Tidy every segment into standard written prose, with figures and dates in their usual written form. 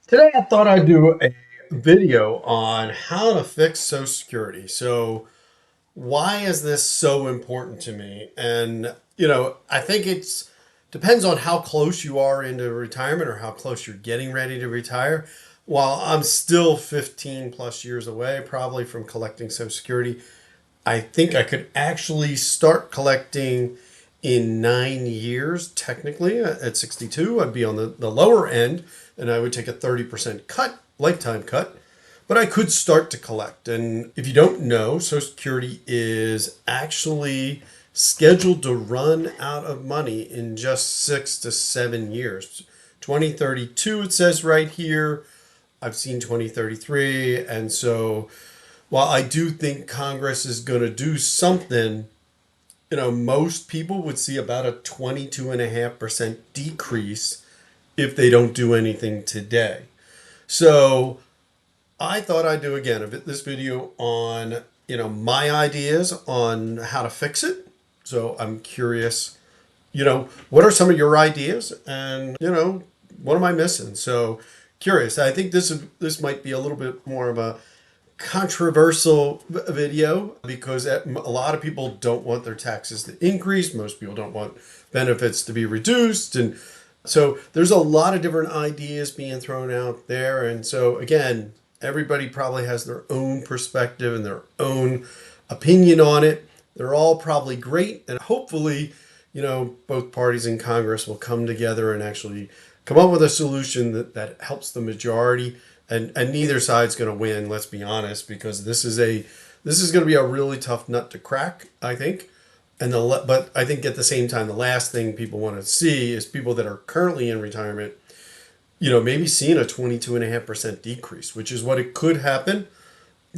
Today I thought I'd do a video on how to fix Social Security. So, why is this so important to me? And, I think it's depends on how close you are into retirement or how close you're getting ready to retire. While I'm still 15 plus years away, probably from collecting Social Security, I think I could actually start collecting in 9 years, technically. At 62, I'd be on the lower end and I would take a 30% cut, lifetime cut, but I could start to collect. And if you don't know, Social Security is actually scheduled to run out of money in just 6 to 7 years. 2032, it says right here. I've seen 2033. And so while I do think Congress is going to do something, most people would see about a 22.5% decrease if they don't do anything today. So I thought I'd do again this video on, my ideas on how to fix it. So I'm curious, what are some of your ideas and, what am I missing? So curious. I think this might be a little bit more of a controversial video because a lot of people don't want their taxes to increase. Most people don't want benefits to be reduced. And so there's a lot of different ideas being thrown out there. And so again, everybody probably has their own perspective and their own opinion on it. They're all probably great. And hopefully, both parties in Congress will come together and actually come up with a solution that helps the majority. And neither side's going to win, let's be honest, because this is going to be a really tough nut to crack, I think. But I think at the same time, the last thing people want to see is people that are currently in retirement, maybe seeing a 22.5% decrease, which is what it could happen.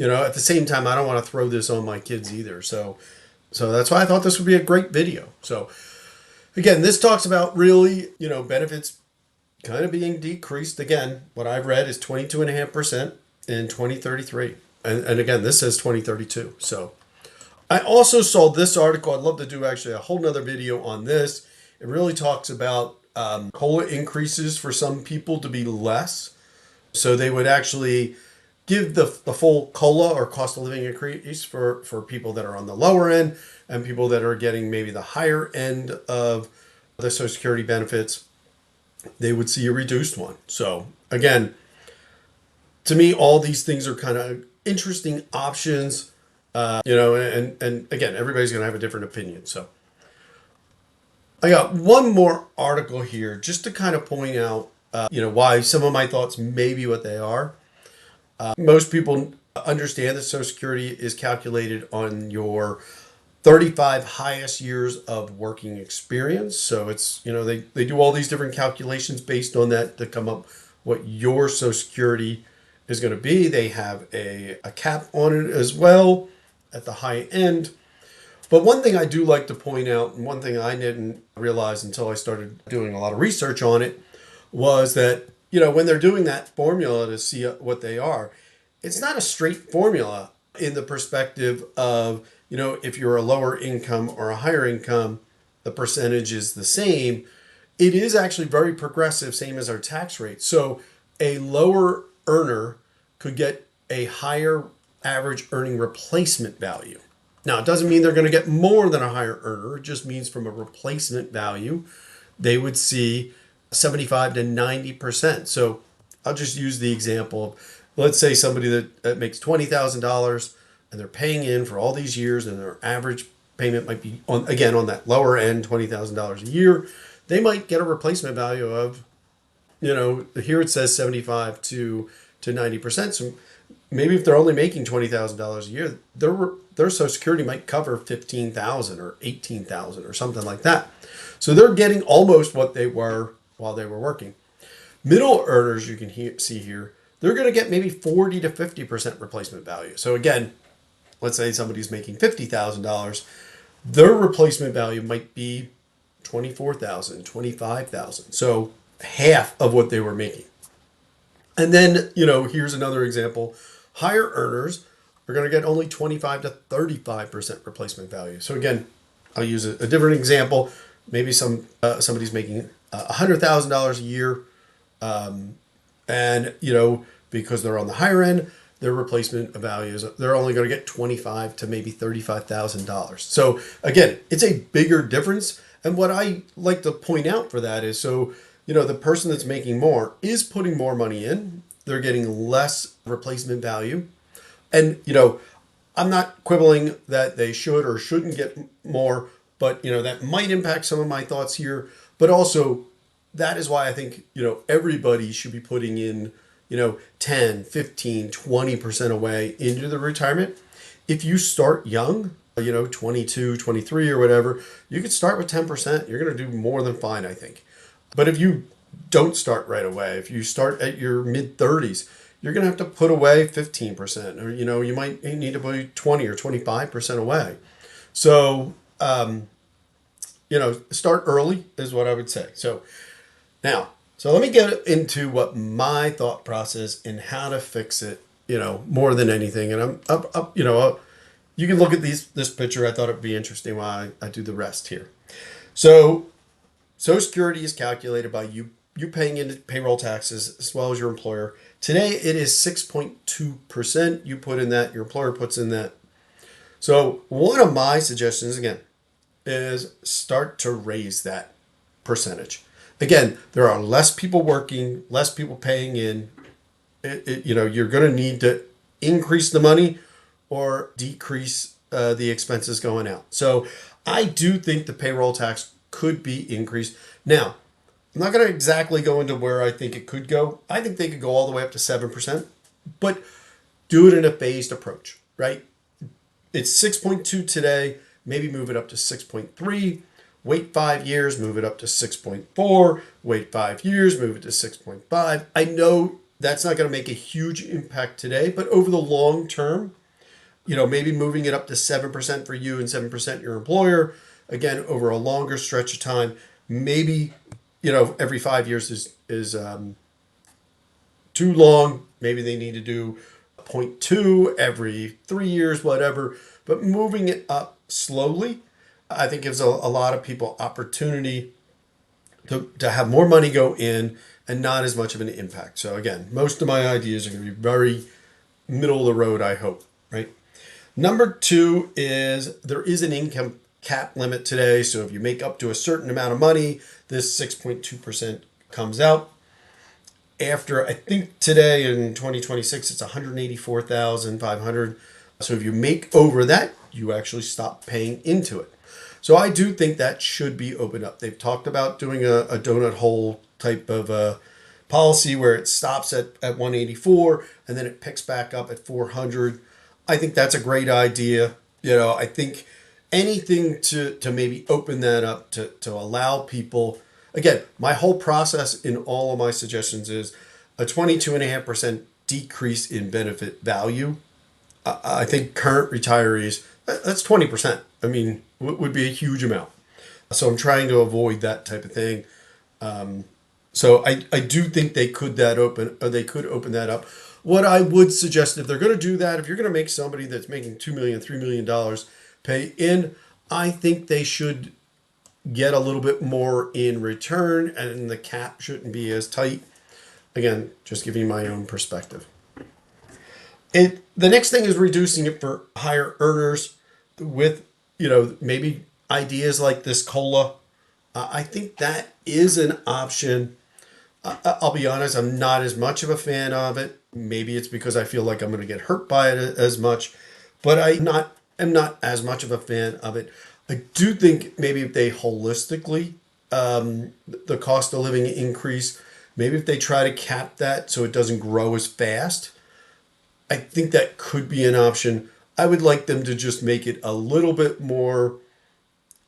At the same time, I don't want to throw this on my kids either. So that's why I thought this would be a great video. So again, this talks about really, benefits kind of being decreased. Again, what I've read is 22.5% in 2033. And again, this says 2032. So I also saw this article. I'd love to do actually a whole nother video on this. It really talks about COLA increases for some people to be less. So they would actually give the full COLA or cost of living increase for people that are on the lower end and people that are getting maybe the higher end of the Social Security benefits. They would see a reduced one. So again, to me, all these things are kind of interesting options, and again, everybody's going to have a different opinion. So I got one more article here just to kind of point out, why some of my thoughts may be what they are. Most people understand that Social Security is calculated on your 35 highest years of working experience. So it's, they do all these different calculations based on that to come up what your Social Security is going to be. They have a cap on it as well at the high end. But one thing I do like to point out, and one thing I didn't realize until I started doing a lot of research on it, was that, when they're doing that formula to see what they are, it's not a straight formula in the perspective of, if you're a lower income or a higher income, the percentage is the same. It is actually very progressive, same as our tax rate. So a lower earner could get a higher average earning replacement value. Now, it doesn't mean they're going to get more than a higher earner. It just means from a replacement value, they would see 75 to 90%. So I'll just use the example of, let's say somebody that makes $20,000 and they're paying in for all these years and their average payment might be on that lower end, $20,000 a year. They might get a replacement value of, here it says 75 to 90%. So maybe if they're only making $20,000 a year, their Social Security might cover $15,000 or $18,000 or something like that. So they're getting almost what they were while they were working. Middle earners, you can see here, they're going to get maybe 40 to 50% replacement value. So again, let's say somebody's making $50,000, their replacement value might be $24,000, $25,000. So half of what they were making. And then, here's another example. Higher earners are going to get only 25 to 35% replacement value. So again, I'll use a different example. Maybe somebody's making $100,000 a year. And, because they're on the higher end, their replacement values, they're only going to get $25 to maybe $35,000. So again, it's a bigger difference. And what I like to point out for that is, the person that's making more is putting more money in. They're getting less replacement value. And, I'm not quibbling that they should or shouldn't get more, but, that might impact some of my thoughts here. But also, that is why I think, everybody should be putting in, 10, 15, 20% away into the retirement. If you start young, 22, 23 or whatever, you could start with 10%. You're going to do more than fine, I think. But if you don't start right away, if you start at your mid 30s, you're going to have to put away 15%, or, you might need to put 20 or 25% away. So, start early is what I would say. So let me get into what my thought process and how to fix it, more than anything. And I'm up, you can look at this picture. I thought it'd be interesting while I do the rest here. So Social Security is calculated by you paying into payroll taxes as well as your employer. Today it is 6.2%. You put in that, your employer puts in that. So one of my suggestions, again, is start to raise that percentage. Again, there are less people working, less people paying in. You're going to need to increase the money or decrease the expenses going out. So I do think the payroll tax could be increased. Now, I'm not going to exactly go into where I think it could go. I think they could go all the way up to 7%, but do it in a phased approach, right? It's 6.2 today, maybe move it up to 6.3. Wait 5 years, move it up to 6.4. Wait 5 years, move it to 6.5. I know that's not going to make a huge impact today, but over the long term, maybe moving it up to 7% for you and 7% your employer, again, over a longer stretch of time, maybe, every 5 years is too long. Maybe they need to do 0.2 every 3 years, whatever. But moving it up slowly, I think gives a lot of people opportunity to have more money go in and not as much of an impact. So again, most of my ideas are going to be very middle of the road, I hope, right? Number two is there is an income cap limit today. So if you make up to a certain amount of money, this 6.2% comes out. After, I think today in 2026, it's 184,500. So if you make over that, you actually stop paying into it. So I do think that should be opened up. They've talked about doing a donut hole type of policy where it stops at 184 and then it picks back up at 400. I think that's a great idea. I think anything to maybe open that up to allow people. Again, my whole process in all of my suggestions is a 22.5% decrease in benefit value. I think current retirees, that's 20%. I mean, would be a huge amount. So I'm trying to avoid that type of thing. So I do think they could open that up. What I would suggest, if they're going to do that, if you're going to make somebody that's making $2 million, $3 million pay in, I think they should get a little bit more in return, and the cap shouldn't be as tight. Again, just giving you my own perspective. The next thing is reducing it for higher earners with, maybe ideas like this COLA. I think that is an option. I'll be honest, I'm not as much of a fan of it. Maybe it's because I feel like I'm going to get hurt by it as much, but I'm not as much of a fan of it. I do think maybe if they holistically, the cost of living increase, maybe if they try to cap that so it doesn't grow as fast, I think that could be an option. I would like them to just make it a little bit more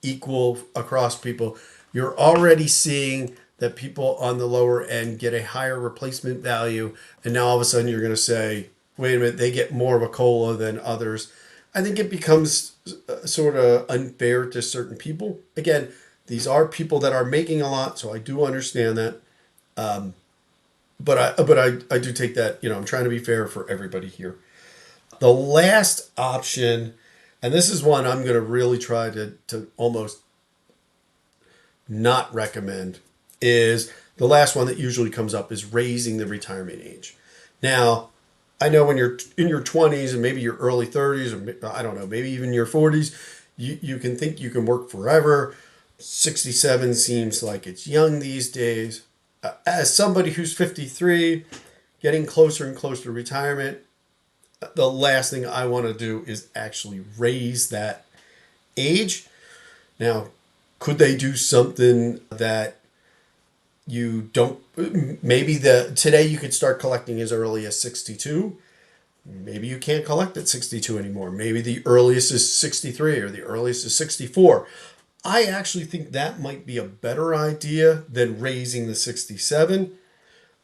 equal across people. You're already seeing that people on the lower end get a higher replacement value, and now all of a sudden you're going to say, wait a minute, they get more of a COLA than others. I think it becomes sort of unfair to certain people. Again, these are people that are making a lot, so I do understand that. But I do take that, I'm trying to be fair for everybody here. The last option, and this is one I'm going to really try to almost not recommend, is the last one that usually comes up is raising the retirement age. Now, I know when you're in your 20s and maybe your early 30s, or I don't know, maybe even your 40s, you can think you can work forever. 67 seems like it's young these days. As somebody who's 53, getting closer and closer to retirement, the last thing I want to do is actually raise that age. Now, could they do something that you don't, maybe today you could start collecting as early as 62. Maybe you can't collect at 62 anymore. Maybe the earliest is 63 or the earliest is 64. I actually think that might be a better idea than raising the 67.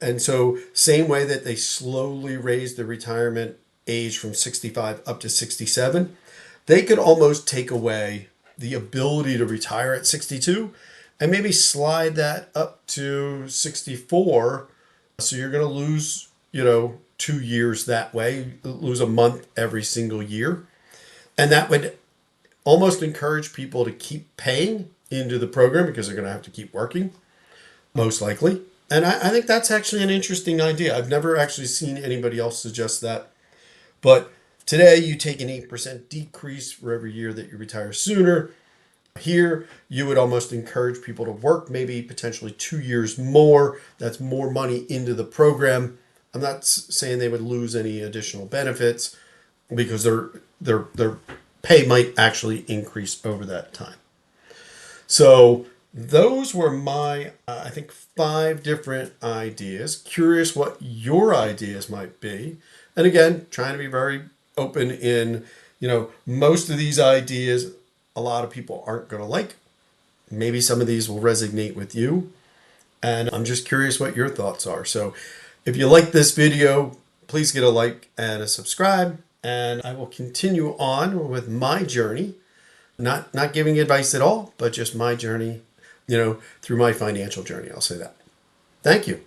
And so, same way that they slowly raised the retirement age from 65 up to 67, they could almost take away the ability to retire at 62 and maybe slide that up to 64. So you're going to lose, 2 years that way, lose a month every single year. And that would almost encourage people to keep paying into the program because they're going to have to keep working, most likely. And I think that's actually an interesting idea. I've never actually seen anybody else suggest that. But today you take an 8% decrease for every year that you retire sooner. Here, you would almost encourage people to work maybe potentially 2 years more. That's more money into the program. I'm not saying they would lose any additional benefits because their pay might actually increase over that time. So those were my, I think, 5 different ideas. Curious what your ideas might be. And again, trying to be very open in, most of these ideas, a lot of people aren't going to like. Maybe some of these will resonate with you. And I'm just curious what your thoughts are. So if you like this video, please get a like and a subscribe. And I will continue on with my journey. Not giving advice at all, but just my journey, through my financial journey. I'll say that. Thank you.